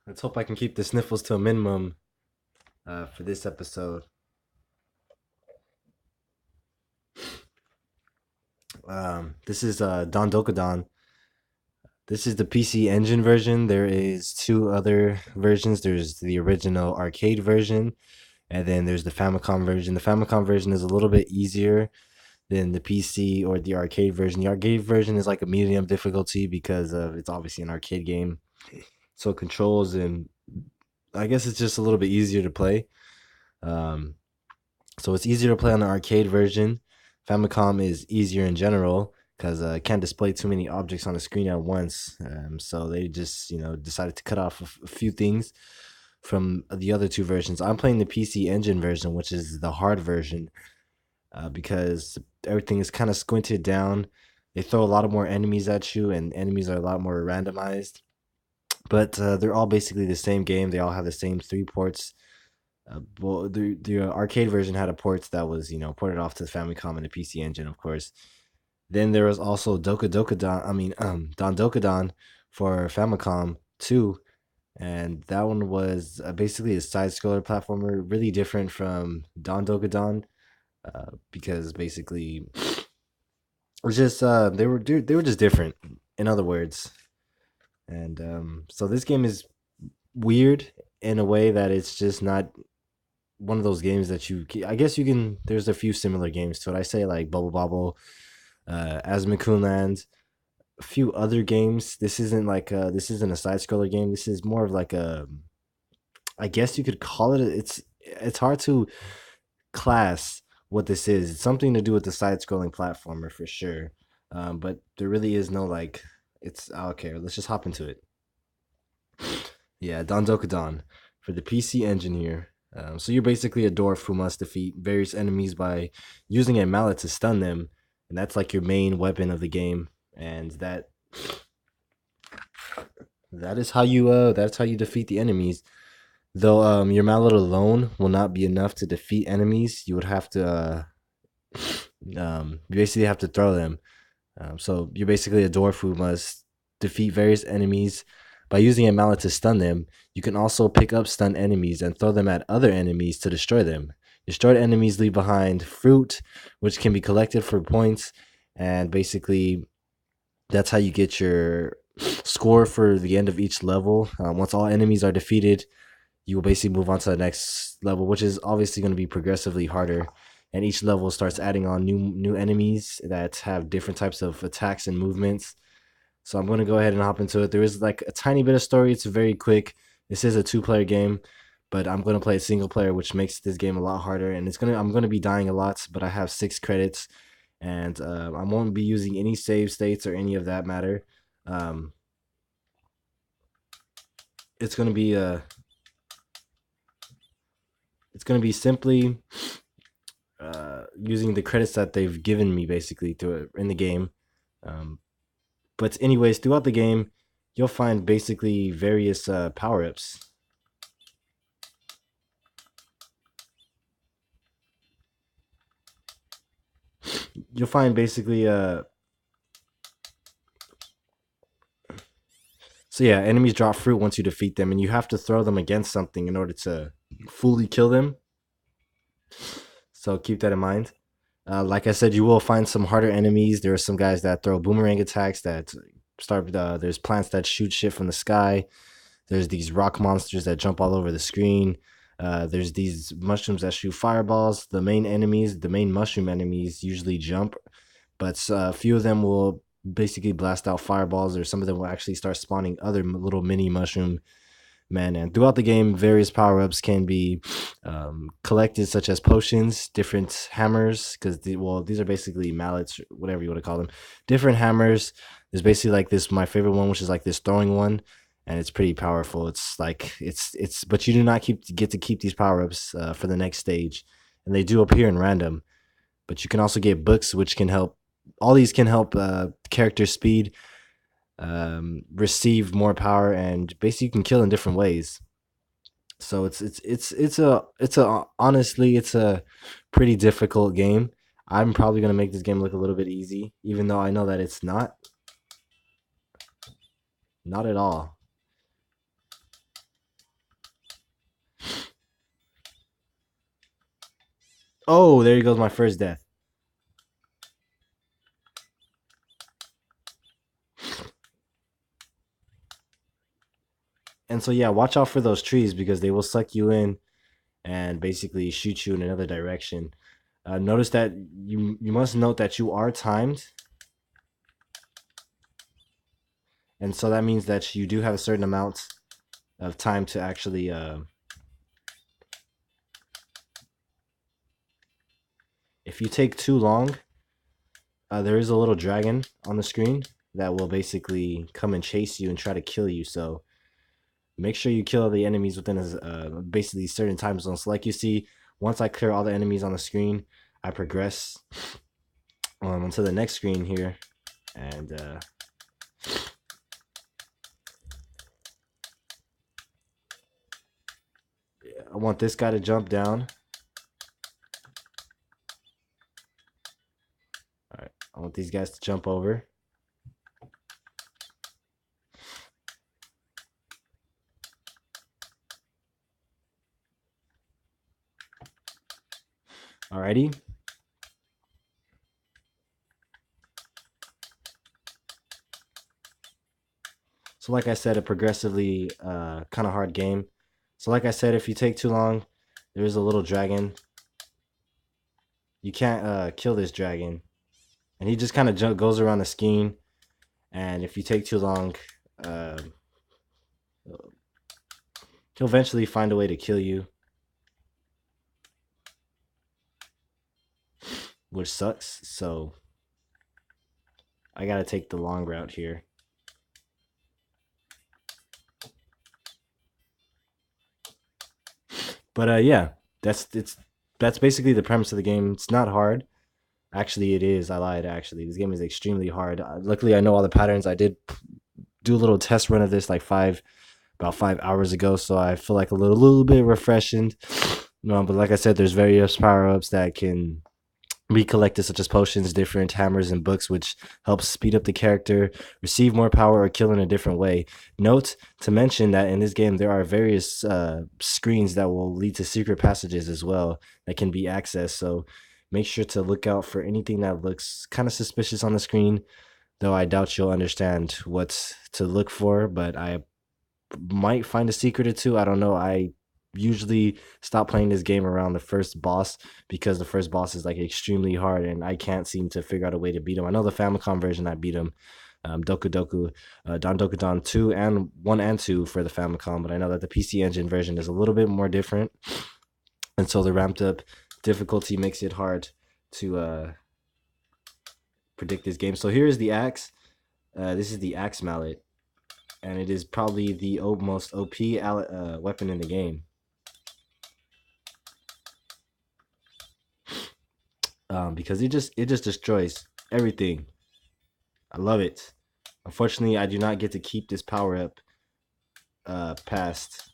Let's hope I can keep the sniffles to a minimum for this episode. This is Don Dokadon. This is the PC Engine version. There is two other versions. There's the original arcade version, and then there's the Famicom version. The Famicom version is a little bit easier than the PC or the arcade version. The arcade version is like a medium difficulty because it's obviously an arcade game, so controls and I guess it's just a little bit easier to play. Um, So it's easier to play on the arcade version. Famicom is easier in general because it can't display too many objects on the screen at once. So they just decided to cut off a few things from the other two versions. I'm playing the PC Engine version, which is the hard version, because everything is kind of squinted down. They throw a lot of more enemies at you, and enemies are a lot more randomized. But they're all basically the same game. They all have the same three ports. Well, the arcade version had a port that was ported off to the Famicom and the PC Engine, of course. Then there was also Don Dokadon for Famicom 2, and that one was basically a side scroller platformer, really different from Don Dokadon, because basically it was just they were just different. In other words, and so this game is weird in a way that it's just not one of those games that I guess you can. There's a few similar games to it. I say like Bobble, Asmacoonland, a few other games. This isn't a side scroller game. This is more of like a, I guess you could call it. It's hard to class what this is. It's something to do with the side scrolling platformer for sure. But there really is no like. It's okay. Let's just hop into it. Yeah, Don Dokadon for the PC Engine here. So you're basically a dwarf who must defeat various enemies by using a mallet to stun them, and that's like your main weapon of the game. And that's how you defeat the enemies. Though your mallet alone will not be enough to defeat enemies. You would have to you basically have to throw them. So you're basically a dwarf who must defeat various enemies by using a mallet to stun them. You can also pick up stunned enemies and throw them at other enemies to destroy them. Destroyed enemies leave behind fruit, which can be collected for points, and basically that's how you get your score for the end of each level. Once all enemies are defeated, you will basically move on to the next level, which is obviously going to be progressively harder. And each level starts adding on new enemies that have different types of attacks and movements. So I'm going to go ahead and hop into it. There is like a tiny bit of story. It's very quick. This is a two-player game, but I'm going to play a single player, which makes this game a lot harder. And I'm going to be dying a lot, but I have 6 credits, and I won't be using any save states or any of that matter. Um, it's going to be simply using the credits that they've given me basically to in the game. Um, but anyways, throughout the game, you'll find basically various power ups. You'll find basically so yeah, enemies drop fruit once you defeat them, and you have to throw them against something in order to fully kill them. So keep that in mind. Like I said, you will find some harder enemies. There are some guys that throw boomerang attacks that start. There's plants that shoot shit from the sky. There's these rock monsters that jump all over the screen. There's these mushrooms that shoot fireballs. The main mushroom enemies usually jump, but a few of them will basically blast out fireballs, or some of them will actually start spawning other little mini mushroom men. And throughout the game, various power ups can be collected, such as potions, different hammers, because these are basically mallets, or whatever you want to call them. Different hammers. There's basically like this, my favorite one, which is like this throwing one, and it's pretty powerful. It's like but you do not get to keep these power ups for the next stage, and they do appear in random. But you can also get books, which can help. All these can help character speed, receive more power, and basically you can kill in different ways. So it's a honestly it's a pretty difficult game. I'm probably gonna make this game look a little bit easy, even though I know that it's not at all. Oh, there goes my first death. And so yeah, watch out for those trees because they will suck you in and basically shoot you in another direction. Notice that you must note that you are timed, and so that means that you do have a certain amount of time to actually. If you take too long, there is a little dragon on the screen that will basically come and chase you and try to kill you. So make sure you kill the enemies within a basically certain time zone. So like you see, once I clear all the enemies on the screen, I progress onto the next screen here, and I want this guy to jump down. All right, I want these guys to jump over. Alrighty. So like I said, a progressively kind of hard game. So like I said, if you take too long, there's a little dragon. You can't kill this dragon, and he just kind of goes around the scheme. And if you take too long, uh, he'll eventually find a way to kill you, which sucks. So I gotta take the long route here. But yeah, that's basically the premise of the game. It's not hard. Actually, it is. I lied. Actually, this game is extremely hard. Luckily, I know all the patterns. I did do a little test run of this like about 5 hours ago, so I feel like a little bit refreshing. No, but like I said, there's various power ups that can be collected, such as potions, different hammers, and books, which helps speed up the character, receive more power, or kill in a different way. Note to mention that in this game, there are various screens that will lead to secret passages as well that can be accessed. So make sure to look out for anything that looks kind of suspicious on the screen, though I doubt you'll understand what to look for, but I might find a secret or two. I don't know. I usually stop playing this game around the first boss because the first boss is like extremely hard and I can't seem to figure out a way to beat him. I know the Famicom version I beat him, Doku, Don Doku Don 2 and 1 and 2 for the Famicom, but I know that the PC Engine version is a little bit more different, and so the ramped up difficulty makes it hard to predict this game. So here is the axe. This is the axe mallet, and it is probably the most OP weapon in the game. Because it just destroys everything. I love it. Unfortunately, I do not get to keep this power up past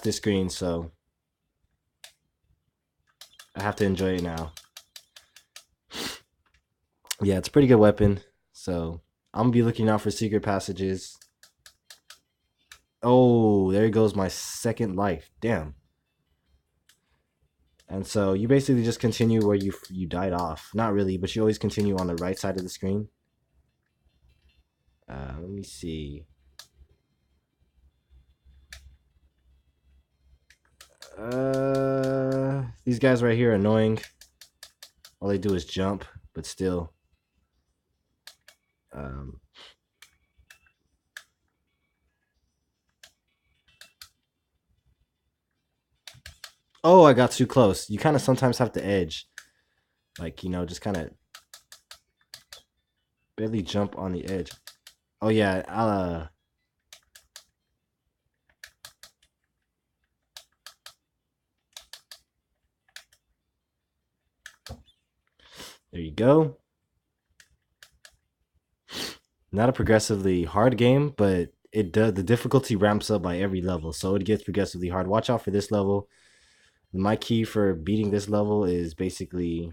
this screen, so I have to enjoy it now. Yeah, it's a pretty good weapon, so I'm gonna be looking out for secret passages. Oh, there goes my second life. Damn. And so you basically just continue where you died off. Not really, but you always continue on the right side of the screen. Let me see. These guys right here are annoying. All they do is jump, but still. Um, oh, I got too close. You kind of sometimes have to edge. Like, just kind of barely jump on the edge. Oh, yeah. There you go. Not a progressively hard game, but the difficulty ramps up by every level, so it gets progressively hard. Watch out for this level. My key for beating this level is basically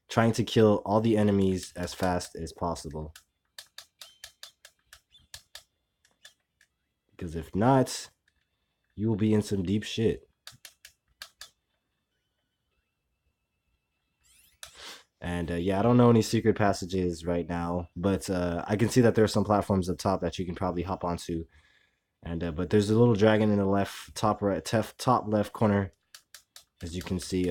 trying to kill all the enemies as fast as possible. Because if not, you will be in some deep shit. And yeah, I don't know any secret passages right now, but I can see that there are some platforms up top that you can probably hop onto. And but there's a little dragon in the left top right top left corner, as you can see.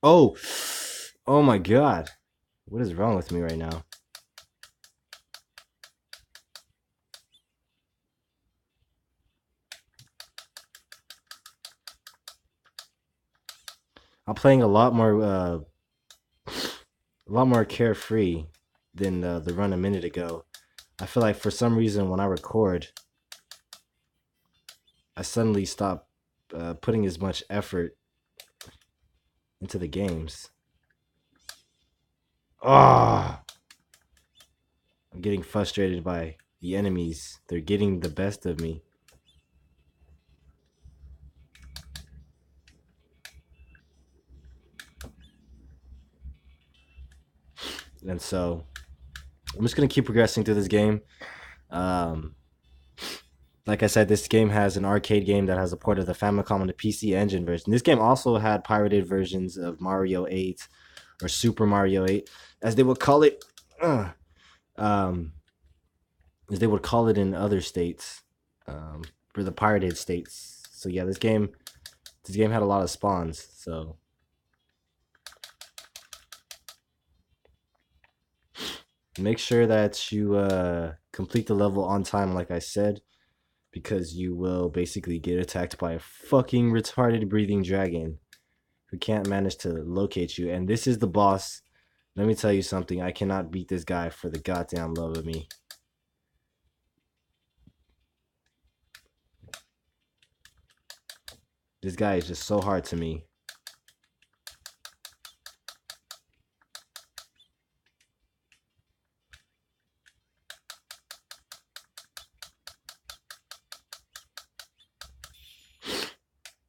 Oh, oh my God, what is wrong with me right now? I'm playing a lot more carefree than the run a minute ago. I feel like for some reason when I record, I suddenly stop putting as much effort into the games. Ah, I'm getting frustrated by the enemies. They're getting the best of me. And so I'm just gonna keep progressing through this game. Um, like I said, this game has an arcade game that has a port of the Famicom and the PC Engine version. This game also had pirated versions of Mario 8 or Super Mario 8, as they would call it. Um, as they would call it in other states, for the pirated states. So yeah, this game had a lot of spawns. So make sure that you complete the level on time, like I said, because you will basically get attacked by a fucking retarded breathing dragon who can't manage to locate you. And this is the boss. Let me tell you something. I cannot beat this guy for the goddamn love of me. This guy is just so hard to me.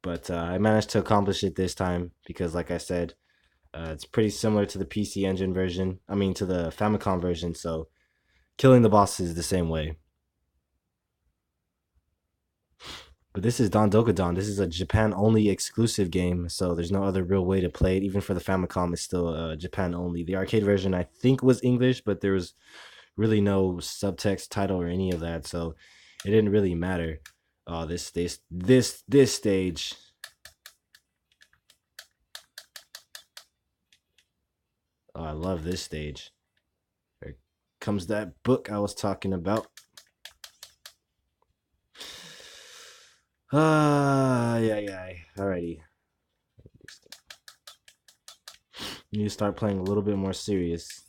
But I managed to accomplish it this time because, like I said, it's pretty similar to the PC Engine version. I mean, to the Famicom version. So killing the boss is the same way. But this is Doko. This is a Japan only exclusive game, so there's no other real way to play it. Even for the Famicom, it's still Japan only. The arcade version, I think, was English, but there was really no subtext, title, or any of that, so it didn't really matter. Oh, this stage. Oh, I love this stage. Here comes that book I was talking about. Yeah. Alrighty. You need to start playing a little bit more serious.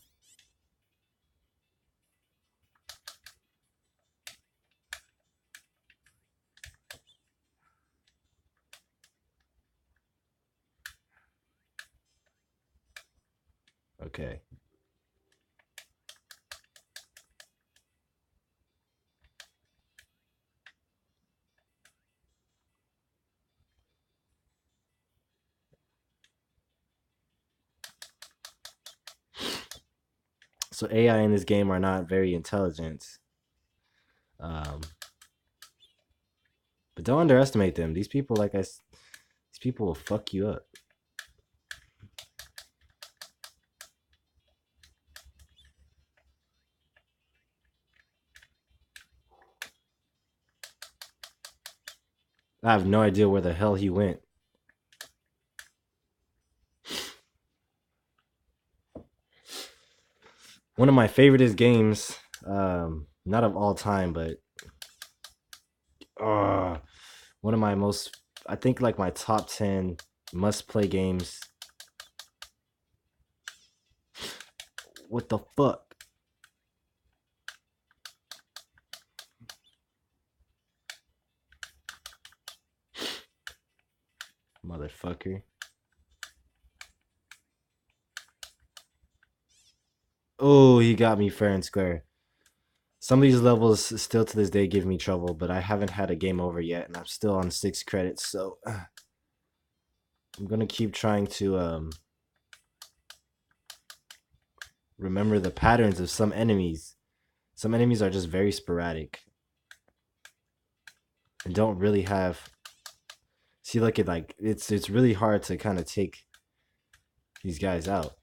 Okay. So AI in this game are not very intelligent. Um, but don't underestimate them. These people, these people will fuck you up. I have no idea where the hell he went. One of my favoriteest games, not of all time, but one of my most, I think like my top 10 must play games. What the fuck? Motherfucker. Oh, he got me fair and square. Some of these levels still to this day give me trouble, but I haven't had a game over yet, and I'm still on 6 credits, so I'm gonna keep trying to remember the patterns of some enemies. Some enemies are just very sporadic and don't really have. See, look at like it's really hard to kind of take these guys out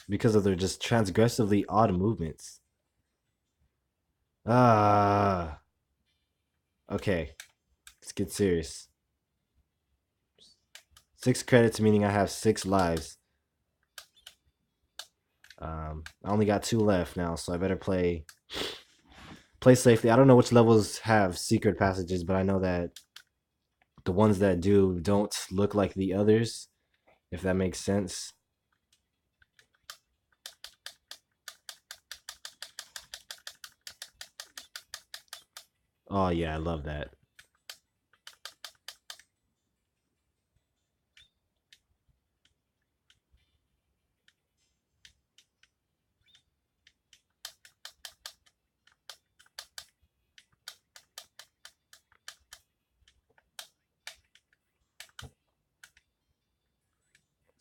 because of their just transgressively odd movements. Ah, okay. Let's get serious. 6 credits, meaning I have 6 lives. I only got 2 left now, so I better play safely. I don't know which levels have secret passages, but I know that the ones that do don't look like the others, if that makes sense. Oh yeah, I love that.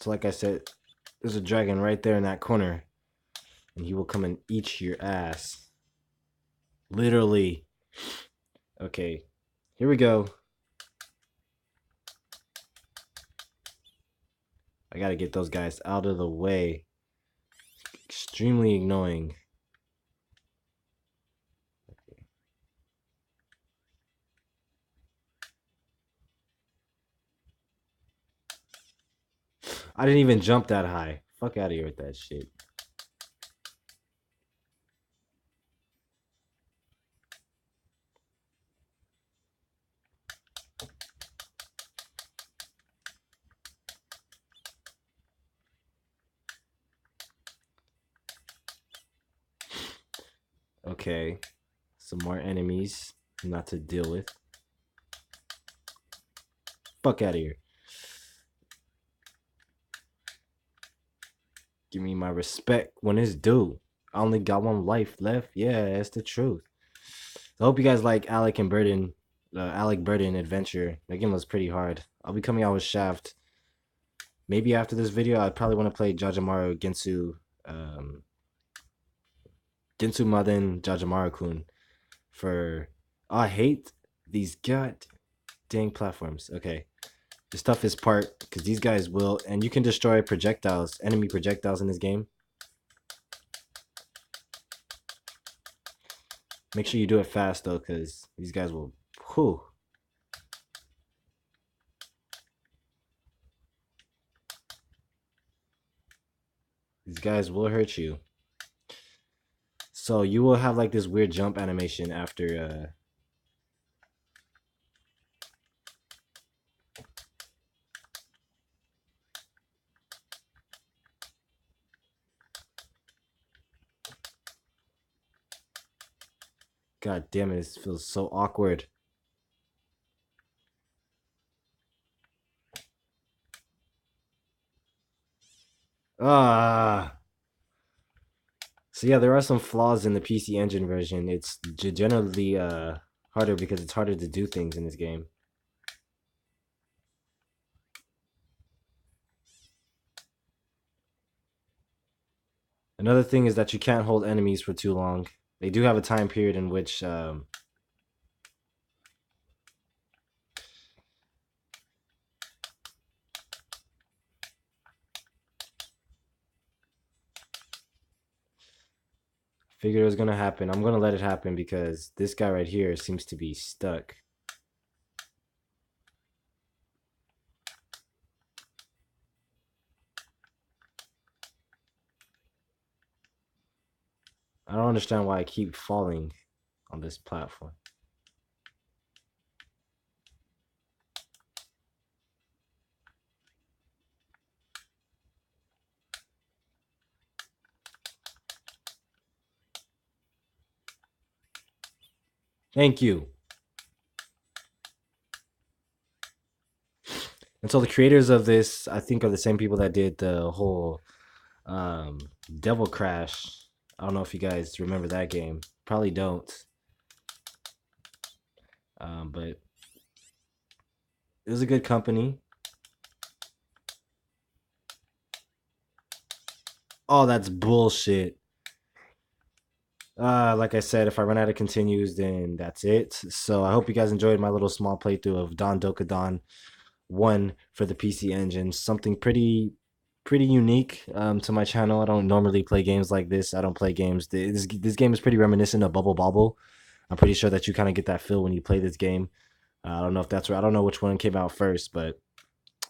So like I said, there's a dragon right there in that corner, and he will come and eat your ass. Literally. Okay, here we go. I gotta get those guys out of the way. Extremely annoying. I didn't even jump that high. Fuck out of here with that shit. Okay, some more enemies not to deal with. Fuck out of here. Give me my respect when it's due. I only got 1 life left. Yeah, that's the truth. So I hope you guys like Alec Burden Adventure. That game was pretty hard. I'll be coming out with Shaft. Maybe after this video, I'd probably want to play Jajamaru Ginsu Maden Jajamaru-kun for... Oh, I hate these god dang platforms. Okay. This toughest part, because these guys will... And you can destroy projectiles, enemy projectiles in this game. Make sure you do it fast, though, because these guys will... Whew. These guys will hurt you. So you will have like this weird jump animation after God damn it, this feels so awkward. Ah. So yeah, there are some flaws in the PC Engine version. It's generally harder because it's harder to do things in this game. Another thing is that you can't hold enemies for too long. They do have a time period in which figured it was gonna happen. I'm gonna let it happen because this guy right here seems to be stuck. I don't understand why I keep falling on this platform. Thank you. And so the creators of this, I think, are the same people that did the whole um, Devil Crash. I don't know if you guys remember that game. Probably don't. But it was a good company. Oh, that's bullshit. Like I said, if I run out of continues, then that's it. So I hope you guys enjoyed my little small playthrough of Don Doka Don 1 for the PC Engine. Something pretty unique to my channel. I don't normally play games like this. I don't play games. This game is pretty reminiscent of Bobble. I'm pretty sure that you kind of get that feel when you play this game. I don't know if that's right. I don't know which one came out first, but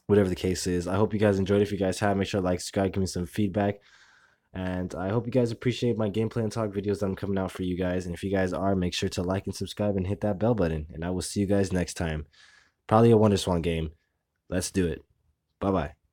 whatever the case is, I hope you guys enjoyed. If you guys have, make sure to like, subscribe, give me some feedback. And I hope you guys appreciate my gameplay and talk videos that I'm coming out for you guys. And if you guys are, make sure to like and subscribe and hit that bell button. And I will see you guys next time. Probably a Wonderswan game. Let's do it. Bye bye.